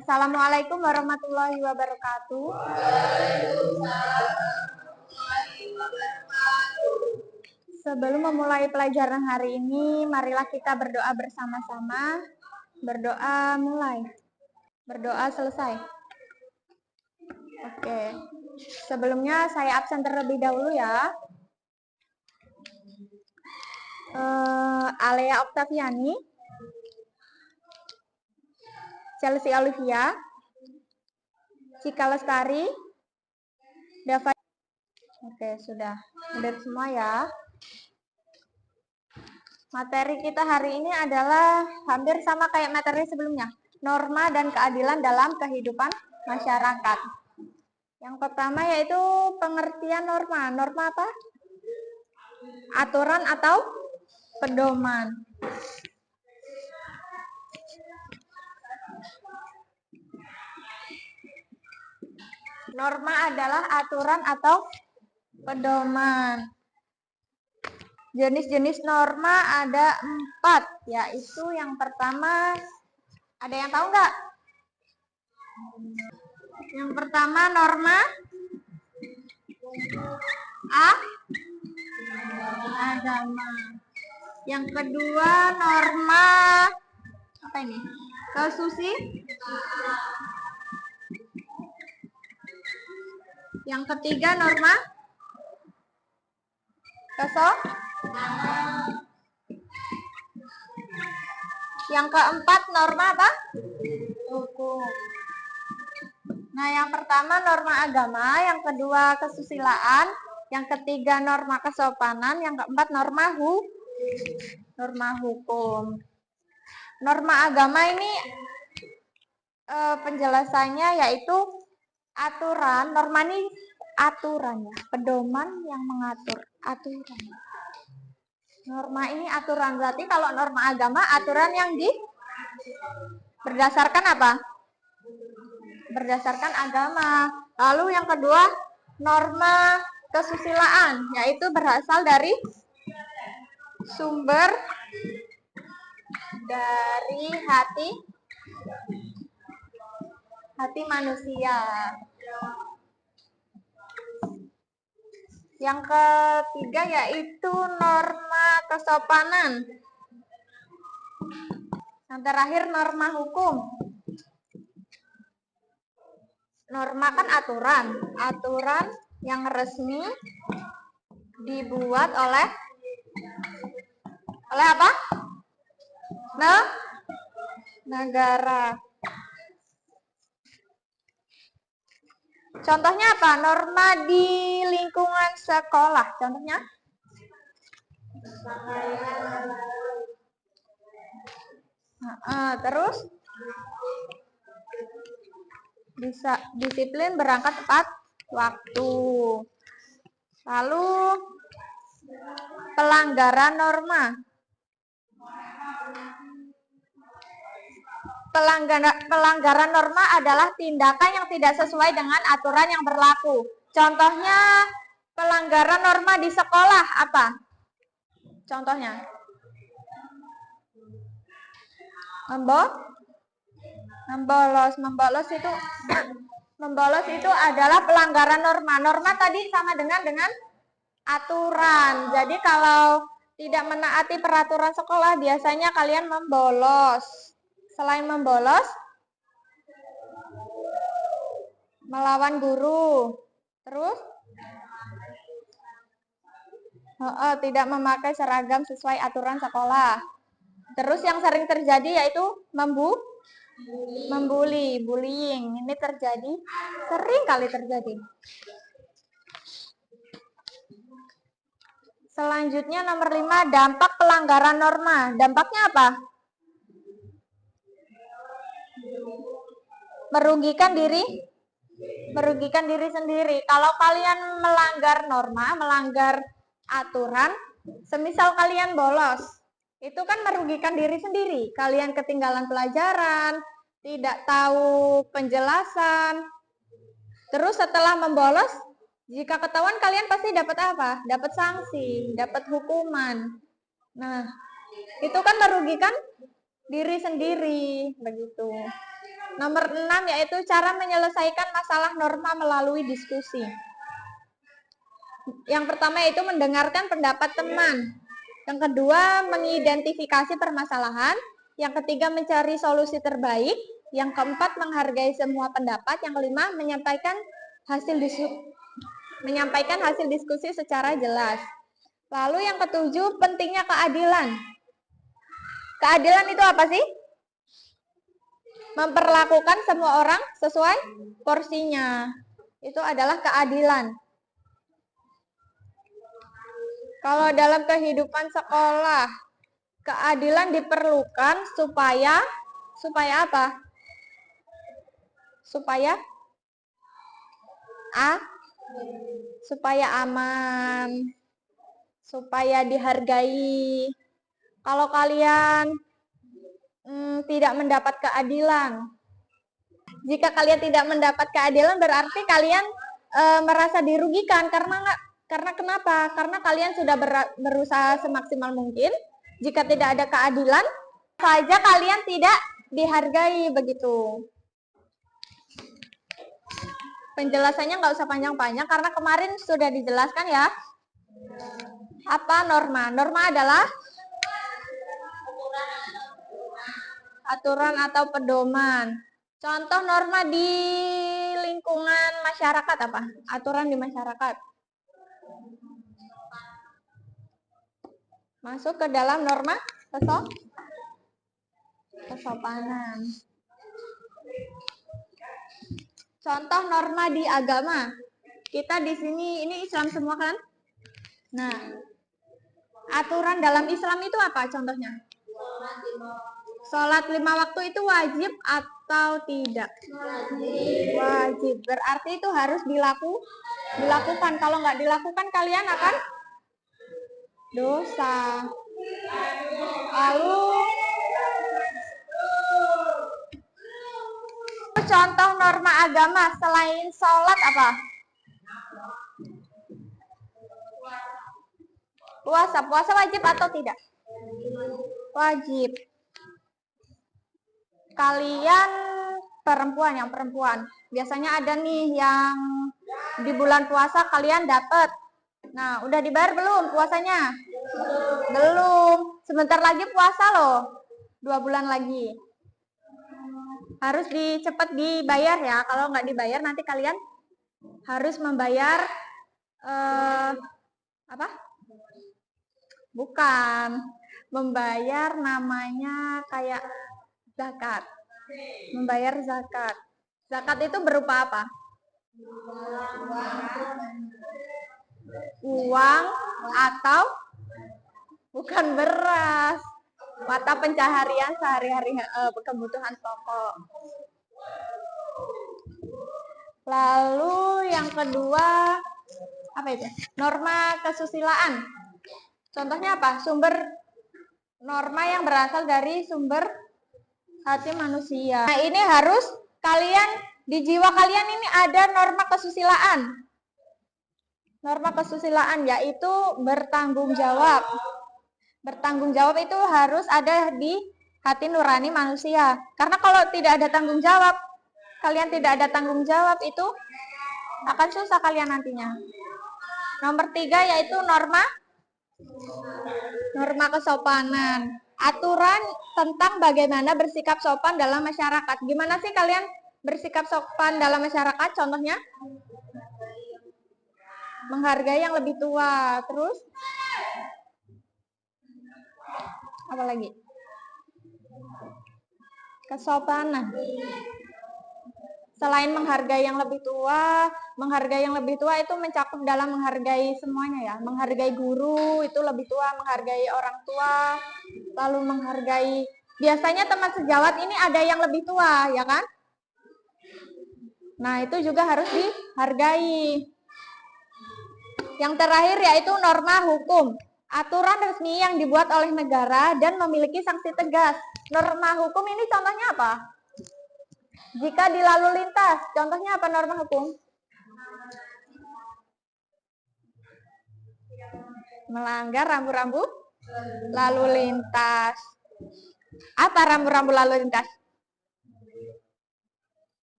Assalamualaikum warahmatullahi wabarakatuh. Sebelum memulai pelajaran hari ini, marilah kita berdoa bersama-sama. Berdoa mulai. Berdoa selesai. Oke. Sebelumnya saya absen terlebih dahulu ya. Alea Oktaviani, Chelsea Olivia, Cika Lestari, Dava. Oke, sudah semua ya. Materi kita hari ini adalah hampir sama kayak materi sebelumnya. Norma dan keadilan dalam kehidupan masyarakat. Yang pertama yaitu pengertian norma. Norma apa? Aturan atau pedoman. Norma adalah aturan atau pedoman. Jenis-jenis norma ada 4, yaitu yang pertama, ada yang tahu nggak? Yang pertama norma agama. Yang kedua norma apa ini? Yang ketiga norma Yang keempat norma apa? Hukum. Nah, yang pertama norma agama, yang kedua kesusilaan, yang ketiga norma kesopanan, yang keempat norma hukum. Norma agama ini penjelasannya yaitu aturan. Norma ini aturan ya, pedoman yang mengatur, aturan. Norma ini aturan, berarti kalau norma agama aturan yang berdasarkan apa? Berdasarkan agama. Lalu yang kedua norma kesusilaan, yaitu berasal dari sumber dari hati manusia. Yang ketiga yaitu norma kesopanan. Yang terakhir norma hukum. Norma kan aturan yang resmi dibuat oleh apa? Negara. Contohnya apa? Norma di lingkungan sekolah. Contohnya? Terus? Bisa disiplin berangkat tepat waktu. Lalu pelanggaran norma. Pelanggaran norma adalah tindakan yang tidak sesuai dengan aturan yang berlaku. Contohnya pelanggaran norma di sekolah apa? Contohnya? Membolos itu adalah pelanggaran norma. Norma tadi sama dengan aturan. Jadi kalau tidak menaati peraturan sekolah biasanya kalian membolos. Selain membolos, melawan guru. Terus? Tidak memakai seragam sesuai aturan sekolah. Terus yang sering terjadi yaitu bullying. Ini sering kali terjadi. Selanjutnya nomor 5, dampak pelanggaran norma. Dampaknya apa? Merugikan diri sendiri. Kalau kalian melanggar norma, melanggar aturan, semisal kalian bolos, itu kan merugikan diri sendiri. Kalian ketinggalan pelajaran, tidak tahu penjelasan. Terus setelah membolos, jika ketahuan kalian pasti dapat apa? Dapat sanksi, dapat hukuman. Nah, itu kan merugikan diri sendiri, begitu. Nomor 6 yaitu cara menyelesaikan masalah norma melalui diskusi. Yang pertama yaitu mendengarkan pendapat teman. Yang kedua, mengidentifikasi permasalahan. Yang ketiga, mencari solusi terbaik. Yang keempat, menghargai semua pendapat. Yang kelima, menyampaikan hasil diskusi secara jelas. Lalu yang ketujuh, pentingnya keadilan. Keadilan itu apa sih? Memperlakukan semua orang sesuai porsinya. Itu adalah keadilan. Kalau dalam kehidupan sekolah, keadilan diperlukan supaya apa? Supaya aman, supaya dihargai. Kalau kalian tidak mendapat keadilan, jika kalian tidak mendapat keadilan berarti kalian merasa dirugikan karena kenapa? Karena kalian sudah berusaha semaksimal mungkin. Jika tidak ada keadilan, saja kalian tidak dihargai begitu. Penjelasannya nggak usah panjang-panjang karena kemarin sudah dijelaskan ya. Apa norma? Norma adalah aturan atau pedoman. Contoh norma di lingkungan masyarakat apa? Aturan di masyarakat. Masuk ke dalam norma kesopanan. Contoh norma di agama. Kita di sini ini Islam semua kan? Nah, aturan dalam Islam itu apa contohnya? Sholat 5 waktu itu wajib atau tidak? Wajib. Berarti itu harus dilakukan. Kalau nggak dilakukan kalian akan dosa. Lalu contoh norma agama selain sholat apa? Puasa wajib atau tidak? Wajib. Kalian perempuan biasanya ada nih yang di bulan puasa kalian dapat. Nah, udah dibayar belum puasanya? Belum. Sebentar lagi puasa loh. 2 bulan lagi. Harus cepat dibayar ya. Kalau nggak dibayar nanti kalian harus membayar apa? Bukan. Membayar namanya kayak zakat. Membayar zakat. Zakat itu berupa apa? Uang atau bukan beras. Mata pencaharian sehari-hari kebutuhan pokok. Lalu yang kedua apa itu? Norma kesusilaan. Contohnya apa? Sumber norma yang berasal dari sumber hati manusia. Nah, ini harus kalian di jiwa kalian ini ada norma kesusilaan. Norma kesusilaan yaitu bertanggung jawab. Bertanggung jawab itu harus ada di hati nurani manusia. Karena kalau tidak ada tanggung jawab, kalian tidak ada tanggung jawab itu akan susah kalian nantinya. Nomor 3 yaitu norma kesopanan. Aturan tentang bagaimana bersikap sopan dalam masyarakat. Gimana sih kalian bersikap sopan dalam masyarakat? Contohnya menghargai yang lebih tua. Terus apa lagi? Kesopanan. Selain menghargai yang lebih tua itu mencakup dalam menghargai semuanya ya. Menghargai guru itu lebih tua, menghargai orang tua, lalu menghargai, biasanya teman sejawat ini ada yang lebih tua, ya kan? Nah, itu juga harus dihargai. Yang terakhir yaitu norma hukum. Aturan resmi yang dibuat oleh negara dan memiliki sanksi tegas. Norma hukum ini contohnya apa? Jika di lalu lintas, contohnya apa norma hukum? Melanggar rambu-rambu lalu lintas. Apa rambu-rambu lalu lintas?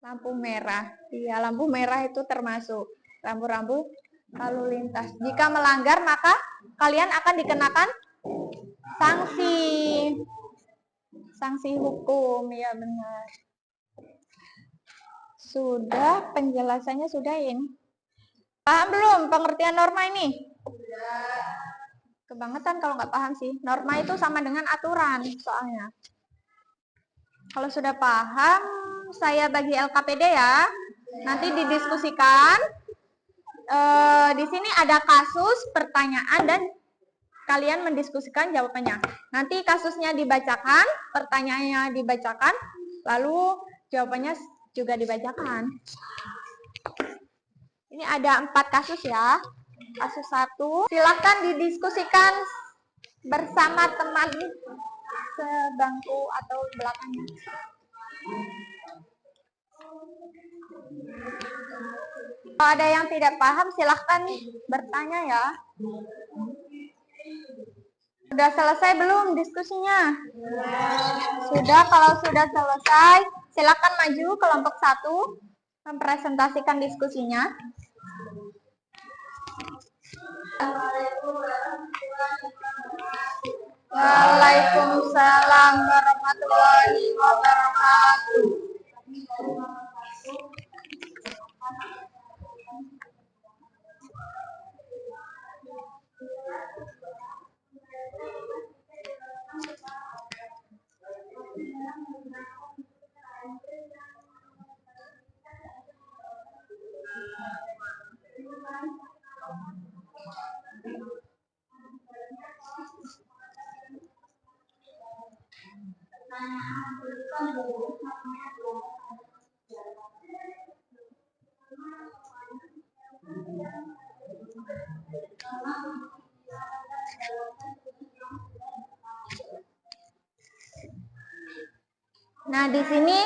Lampu merah. Iya, lampu merah itu termasuk rambu-rambu lalu lintas. Jika melanggar, maka kalian akan dikenakan sanksi. Sanksi hukum, ya benar. Sudah, penjelasannya sudah ini. Paham belum pengertian norma ini? Kebangetan kalau nggak paham sih. Norma itu sama dengan aturan soalnya. Kalau sudah paham, saya bagi LKPD ya. Nanti didiskusikan. Di sini ada kasus, pertanyaan, dan kalian mendiskusikan jawabannya. Nanti kasusnya dibacakan, pertanyaannya dibacakan, lalu jawabannya juga dibacakan. Ini ada 4 kasus ya. Kasus 1, silakan didiskusikan bersama teman sebangku atau belakangnya. Kalau ada yang tidak paham, silahkan bertanya ya. Sudah selesai belum diskusinya? Sudah, kalau sudah selesai, silahkan maju kelompok 1, mempresentasikan diskusinya. Waalaikumsalam warahmatullahi wabarakatuh. Nah, di sini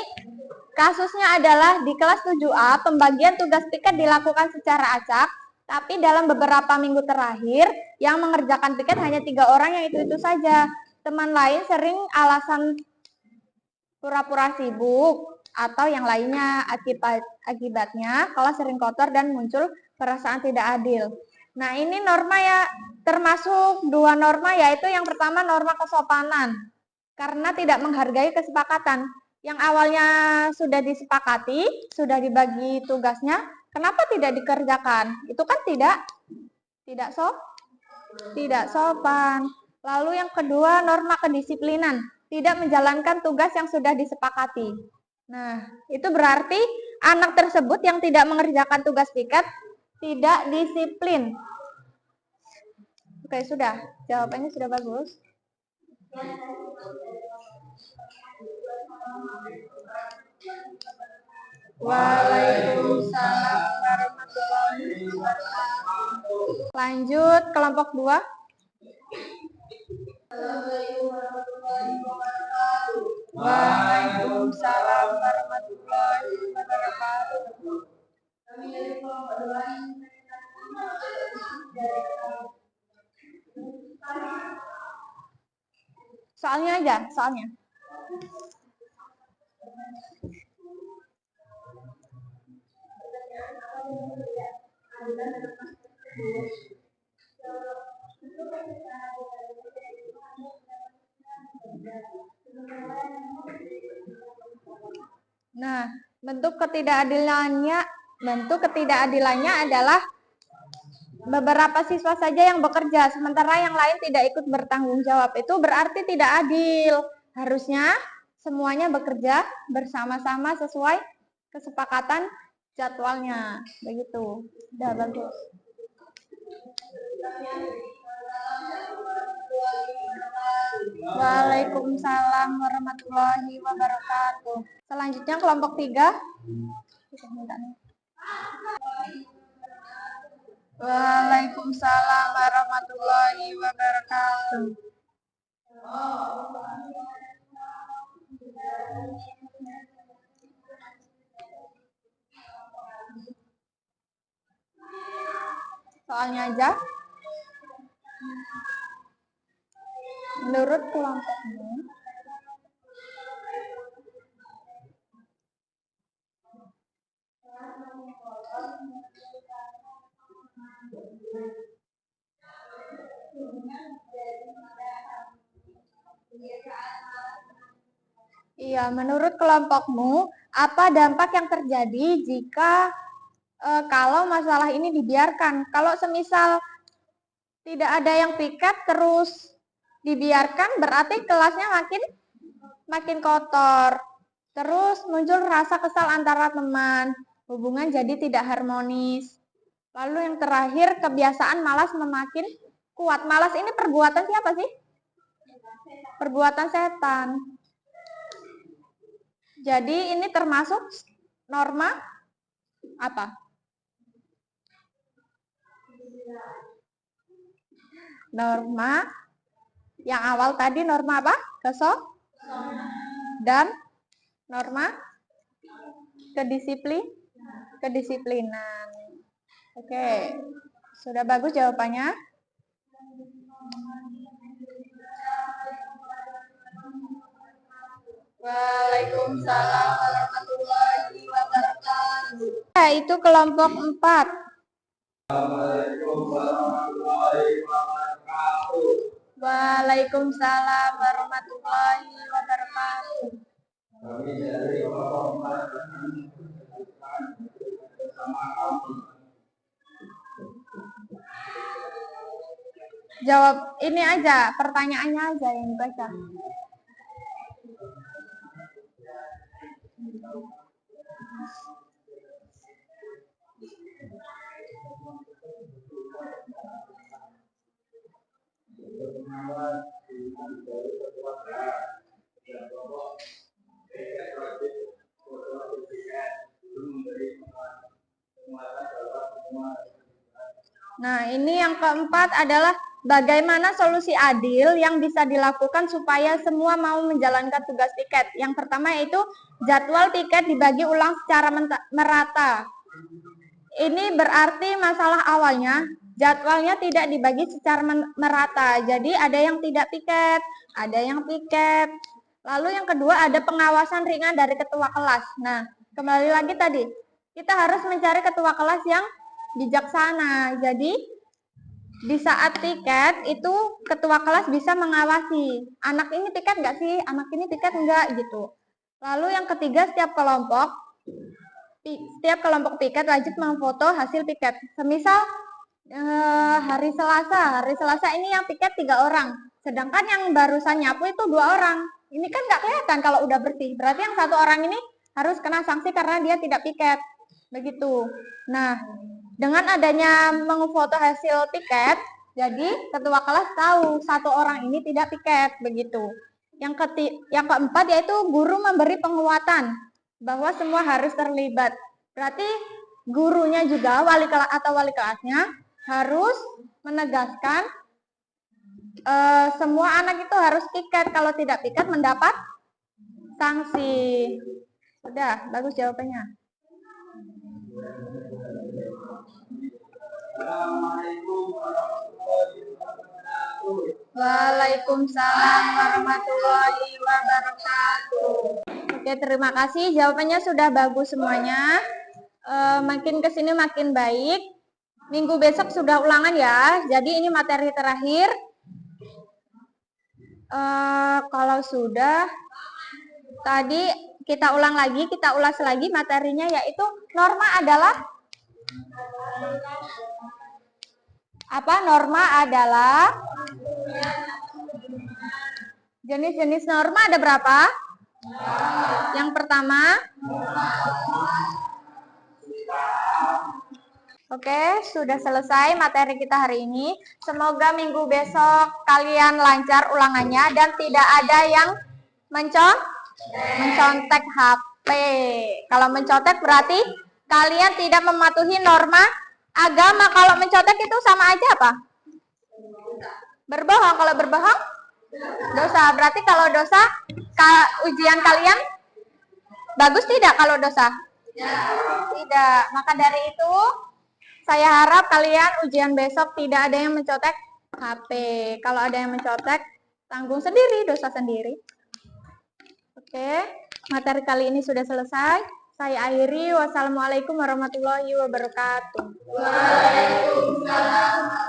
kasusnya adalah di kelas 7A, pembagian tugas piket dilakukan secara acak, tapi dalam beberapa minggu terakhir, yang mengerjakan piket hanya 3 orang, yang itu saja. Teman lain sering alasan pura-pura sibuk, atau yang lainnya. Akibatnya, kelas sering kotor dan muncul perasaan tidak adil. Nah, ini norma ya, termasuk 2 norma, yaitu yang pertama norma kesopanan. Karena tidak menghargai kesepakatan. Yang awalnya sudah disepakati, sudah dibagi tugasnya, kenapa tidak dikerjakan? Itu kan tidak sopan. Lalu yang kedua, norma kedisiplinan. Tidak menjalankan tugas yang sudah disepakati. Nah, itu berarti anak tersebut yang tidak mengerjakan tugas piket tidak disiplin. Oke, sudah. Jawabannya sudah bagus. Waalaikumsalam warahmatullahi wabarakatuh. Lanjut kelompok 2. Waalaikumsalam warahmatullahi wabarakatuh. Soalnya aja, soalnya. Nah, bentuk ketidakadilannya adalah beberapa siswa saja yang bekerja, sementara yang lain tidak ikut bertanggung jawab. Itu berarti tidak adil. Harusnya semuanya bekerja bersama-sama sesuai kesepakatan jadwalnya. Begitu. Udah bagus. Waalaikumsalam warahmatullahi wabarakatuh. Selanjutnya kelompok 3. Waalaikumsalam warahmatullahi wabarakatuh. Soalnya aja. Menurut kelompokmu, Iya, menurut kelompokmu, apa dampak yang terjadi jika kalau masalah ini dibiarkan? Kalau semisal tidak ada yang piket terus dibiarkan, berarti kelasnya makin kotor. Terus muncul rasa kesal antara teman, hubungan jadi tidak harmonis. Lalu yang terakhir, kebiasaan malas semakin kuat. Malas ini perbuatan siapa sih? Perbuatan setan. Jadi ini termasuk norma apa? Norma yang awal tadi norma apa? Dan norma kedisiplinan. Oke, sudah bagus jawabannya. Waalaikumsalam warahmatullahi wabarakatuh. Ya, itu kelompok 4. Waalaikumsalam warahmatullahi wabarakatuh. Jawab ini aja, pertanyaannya aja yang dibaca. Nah, ini yang keempat adalah bagaimana solusi adil yang bisa dilakukan supaya semua mau menjalankan tugas tiket. Yang pertama yaitu jadwal tiket dibagi ulang secara merata. Ini berarti masalah awalnya jadwalnya tidak dibagi secara merata. Jadi ada yang tidak piket, ada yang piket. Lalu yang kedua ada pengawasan ringan dari ketua kelas. Nah, kembali lagi tadi, kita harus mencari ketua kelas yang bijaksana. Jadi di saat tiket itu ketua kelas bisa mengawasi, anak ini tiket nggak sih, anak ini tiket enggak gitu. Lalu yang ketiga, setiap kelompok piket wajib memfoto hasil piket. Semisal hari Selasa ini yang piket 3 orang, sedangkan yang barusan nyapu itu 2 orang. Ini kan nggak kelihatan kalau udah bersih. Berarti yang 1 orang ini harus kena sanksi karena dia tidak piket. Begitu. Nah, dengan adanya menfoto hasil piket, jadi ketua kelas tahu 1 orang ini tidak piket. Begitu. Yang keempat yaitu guru memberi penguatan bahwa semua harus terlibat. Berarti gurunya juga wali kelasnya harus menegaskan semua anak itu harus piket. Kalau tidak piket mendapat sanksi. Sudah, bagus jawabannya. Waalaikumsalam warahmatullahi wabarakatuh. Oke, terima kasih. Jawabannya sudah bagus semuanya. Makin kesini makin baik. Minggu besok sudah ulangan ya. Jadi ini materi terakhir. Kalau sudah, tadi kita ulas lagi materinya, yaitu norma adalah apa? Norma adalah jenis-jenis norma ada berapa? Yang pertama, oke, sudah selesai materi kita hari ini. Semoga minggu besok kalian lancar ulangannya dan tidak ada yang mencontek HP. Kalau mencontek berarti kalian tidak mematuhi norma agama. Kalau mencontek itu sama aja apa? Berbohong. Kalau berbohong dosa. Berarti kalau dosa, ujian kalian bagus tidak kalau dosa? Tidak. Maka dari itu saya harap kalian ujian besok tidak ada yang mencontek HP. Kalau ada yang mencontek, tanggung sendiri, dosa sendiri. Oke, materi kali ini sudah selesai. Saya akhiri. Wassalamualaikum warahmatullahi wabarakatuh. Waalaikumsalam.